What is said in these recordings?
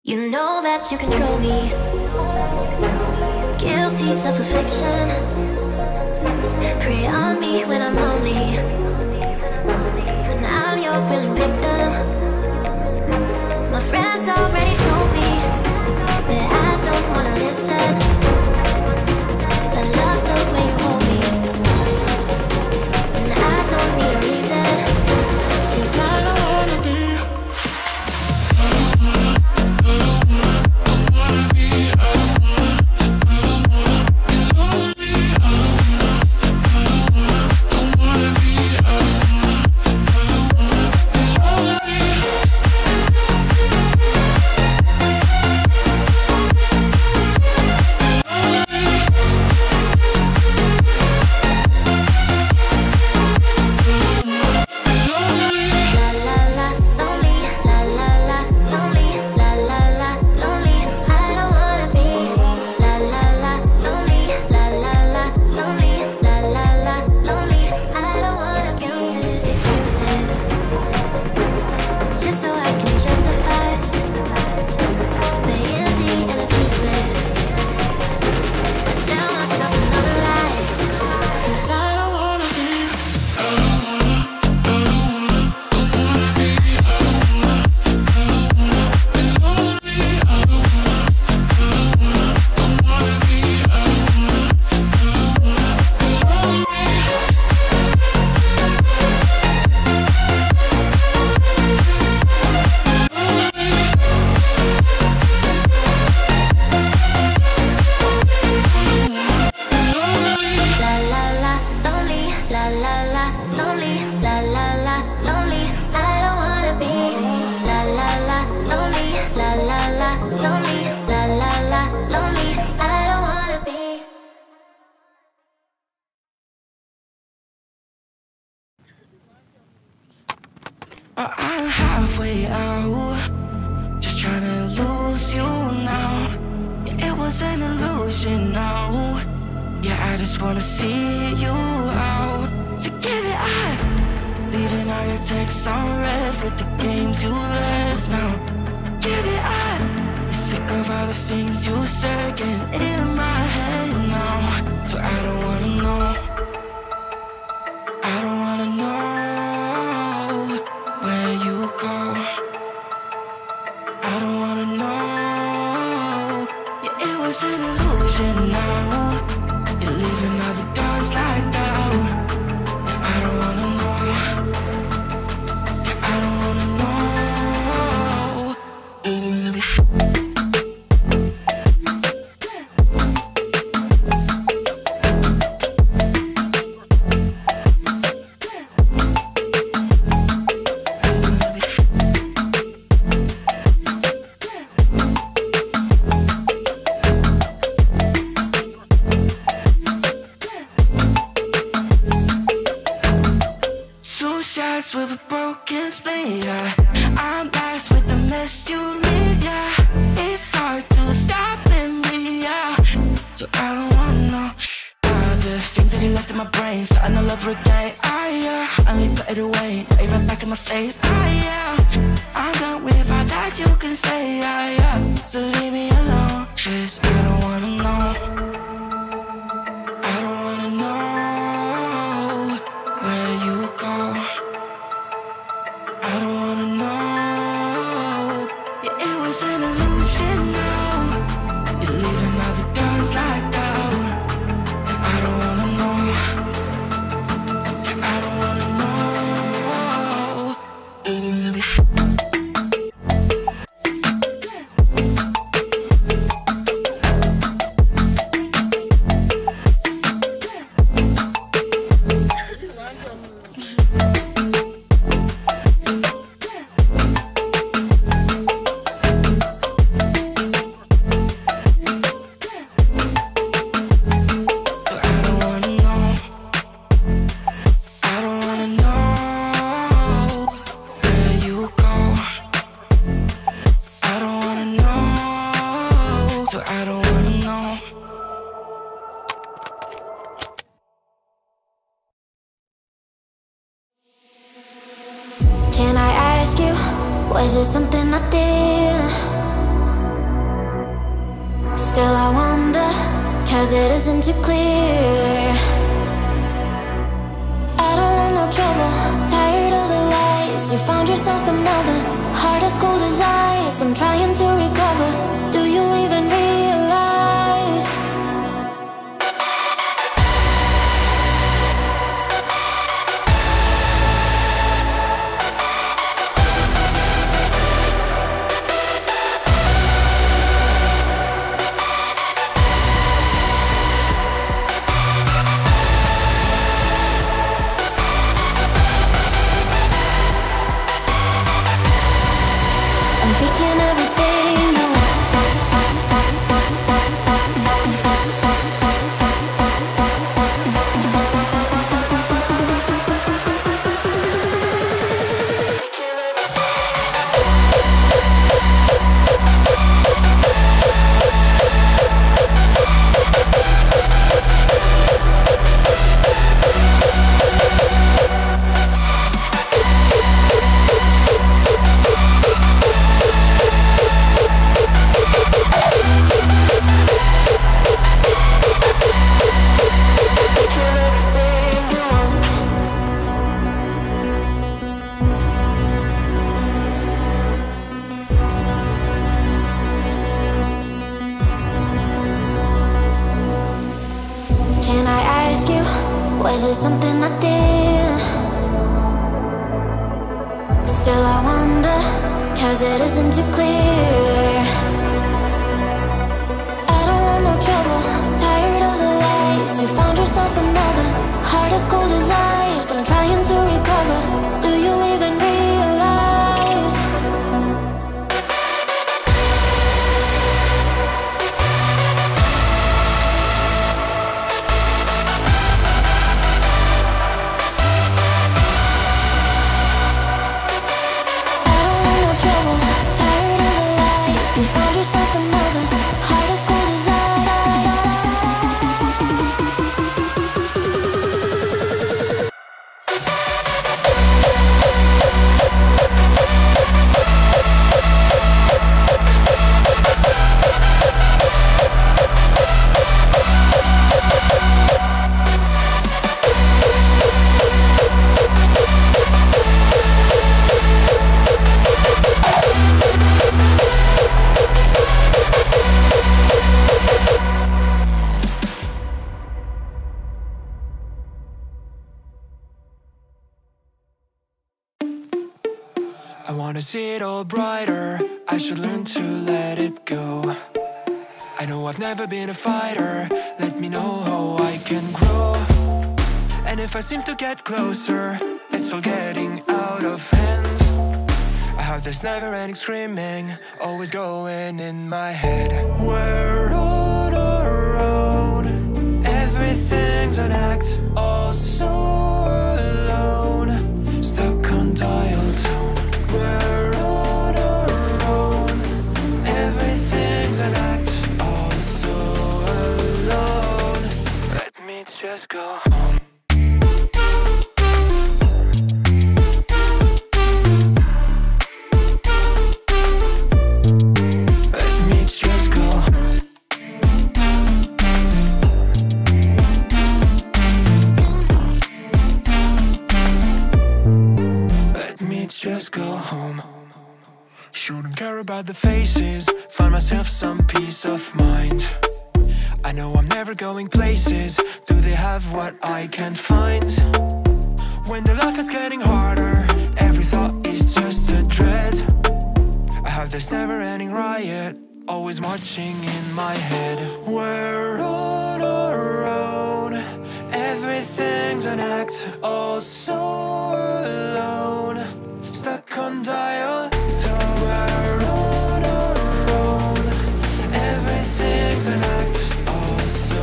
You know that you control me. Guilty self-affliction. Prey on me when I'm lonely, and I'm your willing victim. My friends already told me, but I don't wanna listen, 'cause I love the way you hold me, and I don't need a reason, 'cause I don't wanna be. I'm halfway out, just trying to lose you now. Yeah, it was an illusion now. Yeah, I just wanna see you out. So give it up, leaving all your texts on red with the games you left now. Give it up, sick of all the things you said getting in my head now. So I don't wanna know, I don't wanna know where you go. I don't wanna know. Yeah, it was an illusion now. You're leaving all the doors like that. Yeah, I don't wanna know. Yeah, I don't wanna know. With a broken spleen, yeah. I'm blessed with the mess you leave, yeah. It's hard to stop and breathe, yeah. So I don't wanna know all the things that you left in my brain, starting all over again. Only put it away, now you're right back in my face. I'm done with all that you can say, So leave me alone, 'cause I don't wanna know. I don't wanna know where you go. I don't wanna know. Yeah, it was an illusion now. You're leaving all the doors like that. Yeah, I don't wanna know. Yeah, I don't wanna know. Can I ask you, was it something I did? isn't too clear. I don't want no trouble, tired of the lies. You found yourself another, heart as cold as ice. I'm trying to recover, do you even realize? I'm thinking everything you Can I ask you, was it something I did? Still I wonder, cause it isn't too clear. I don't want no trouble, tired of the lies. You found yourself another, heart as cold as ice. I'm trying to recover, do you even realize? You found yourself another, heart as cold as I wanna see it all brighter, I should learn to let it go. I know I've never been a fighter, let me know how I can grow. And if I seem to get closer, it's all getting out of hand. I have this never-ending screaming, always going in my head. We're on our own, everything's an act, all so alone, stuck on dial tone. We're on our own, everything's an act, all so alone. Let me just go home. Let me just go home. Let me just go home. Shouldn't care about the faces, find myself some peace of mind. I know I'm never going places, do they have what I can't find? When the life is getting harder, every thought is just a dread. I have this never-ending riot, always marching in my head. We're on our own, everything's an act, all so alone, stuck on dial tone. We're on our own, everything's an act, all so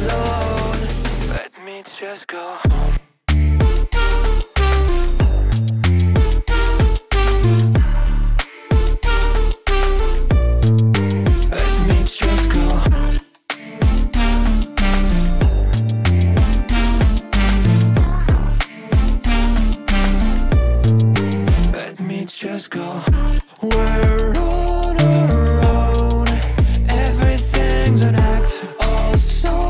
alone. Let me just go home. Let me just go home. Let me just go. We're on our own, everything's an act, all so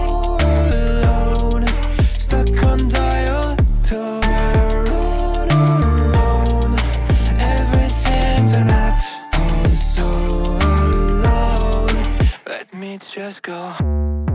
let's go.